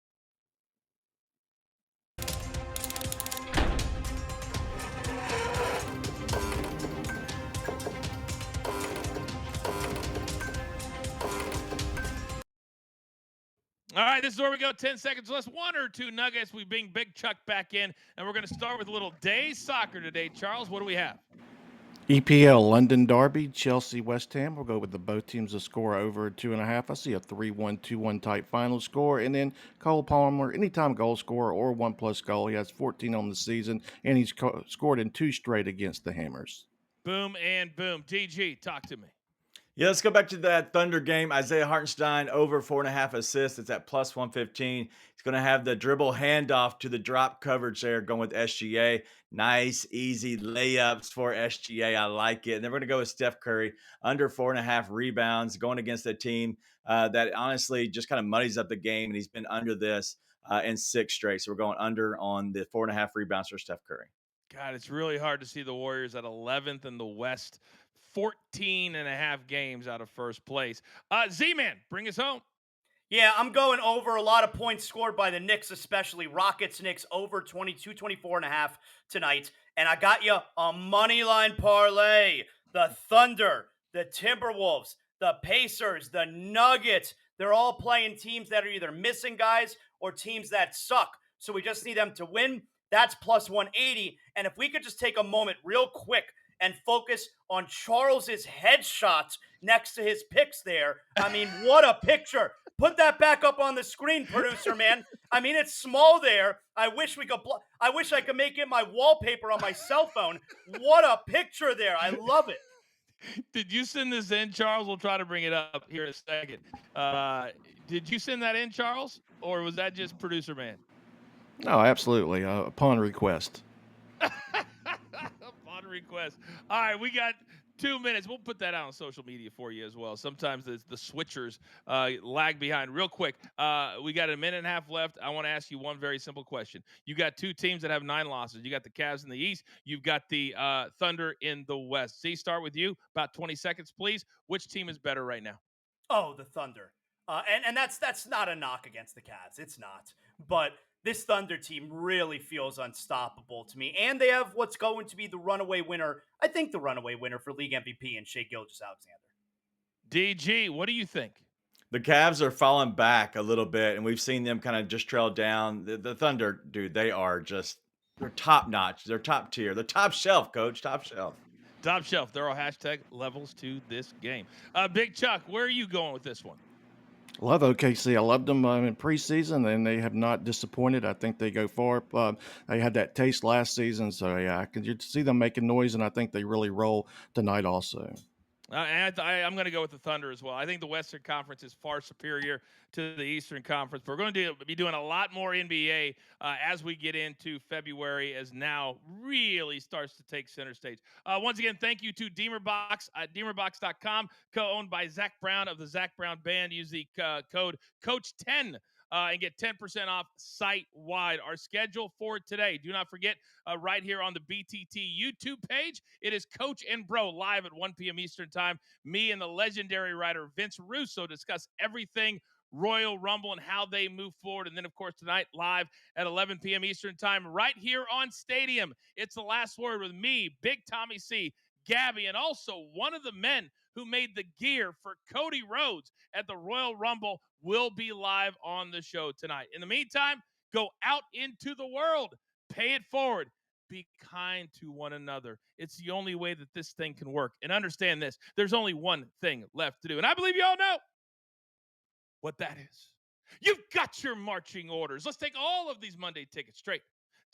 All right, this is where we go. 10 seconds less, 1 or 2 nuggets. We bring Big Chuck back in, and we're going to start with a little day soccer today. Charles, what do we have? EPL London Derby, Chelsea West Ham. We'll go with the both teams to score over 2.5. I see a 3-1, 2-1 type final score. And then Cole Palmer, anytime goal scorer or 1+ goal. He has 14 on the season, and he's scored in 2 straight against the Hammers. Boom and boom. DG, talk to me. Yeah, let's go back to that Thunder game. Isaiah Hartenstein over 4.5 assists. It's at plus 115. He's going to have the dribble handoff to the drop coverage there, going with SGA. Nice, easy layups for SGA. I like it. And then we're going to go with Steph Curry, under 4.5 rebounds, going against a team that honestly just kind of muddies up the game. And he's been under this in 6 straight. So we're going under on the 4.5 rebounds for Steph Curry. God, it's really hard to see the Warriors at 11th in the West, 14.5 games out of first place. Z-Man, bring us home. Yeah, I'm going over a lot of points scored by the Knicks, especially Rockets Knicks over 22-24.5 tonight. And I got you a money line parlay. The Thunder, the Timberwolves, the Pacers, the Nuggets. They're all playing teams that are either missing guys or teams that suck. So we just need them to win. That's plus 180. And if we could just take a moment real quick and focus on Charles's headshot next to his picks there. I mean, what a picture. Put that back up on the screen, producer man. I mean, it's small there. I wish I could make it my wallpaper on my cell phone. What a picture there. I love it. Did you send this in, Charles? We'll try to bring it up here in a second. Did you send that in, Charles? Or was that just producer man? No, absolutely. Upon request. Upon request. All right, we got 2 minutes. We'll put that out on social media for you as well. Sometimes the switchers lag behind. Real quick, we got a minute and a half left. I want to ask you one very simple question. You got two teams that have 9 losses. You got the Cavs in the East. You've got the Thunder in the West. See, start with you. About 20 seconds, please. Which team is better right now? Oh, the Thunder. And that's not a knock against the Cavs. It's not. But this Thunder team really feels unstoppable to me. And they have what's going to be the runaway winner, I think the runaway winner for league MVP in Shai Gilgeous-Alexander. DG, what do you think? The Cavs are falling back a little bit, and we've seen them kind of just trail down. The Thunder, dude, they're top notch. They're top tier. They're top shelf, coach. Top shelf. Top shelf. There are hashtag levels to this game. Big Chuck, where are you going with this one? Love OKC. I loved them in preseason, and they have not disappointed. I think they go far. They had that taste last season, so yeah, I can see them making noise, and I think they really roll tonight also. And I'm going to go with the Thunder as well. I think the Western Conference is far superior to the Eastern Conference. We're going to be doing a lot more NBA as we get into February, as now really starts to take center stage. Once again, thank you to Deemerbox at Deemerbox.com, co-owned by Zach Brown of the Zach Brown Band. Use the code Coach10 and get 10% off site-wide. Our schedule for today, do not forget, right here on the BTT YouTube page, it is Coach and Bro live at 1 p.m. Eastern Time. Me and the legendary writer Vince Russo discuss everything Royal Rumble and how they move forward. And then, of course, tonight live at 11 p.m. Eastern Time right here on Stadium. It's the last word with me, Big Tommy C, Gabby, and also one of the men who made the gear for Cody Rhodes at the Royal Rumble will be live on the show tonight. In the meantime, go out into the world, pay it forward, be kind to one another. It's the only way that this thing can work. And understand this, there's only one thing left to do. And I believe you all know what that is. You've got your marching orders. Let's take all of these Monday tickets straight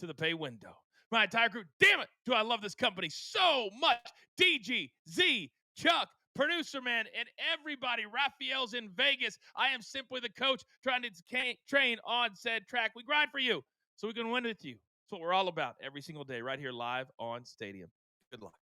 to the pay window. My entire crew, damn it, do I love this company so much. DG, Z, Chuck, producer man, and everybody. Raphael's in Vegas. I am simply the coach trying to train on said track. We grind for you so we can win with you. That's what we're all about every single day right here live on Stadium. Good luck.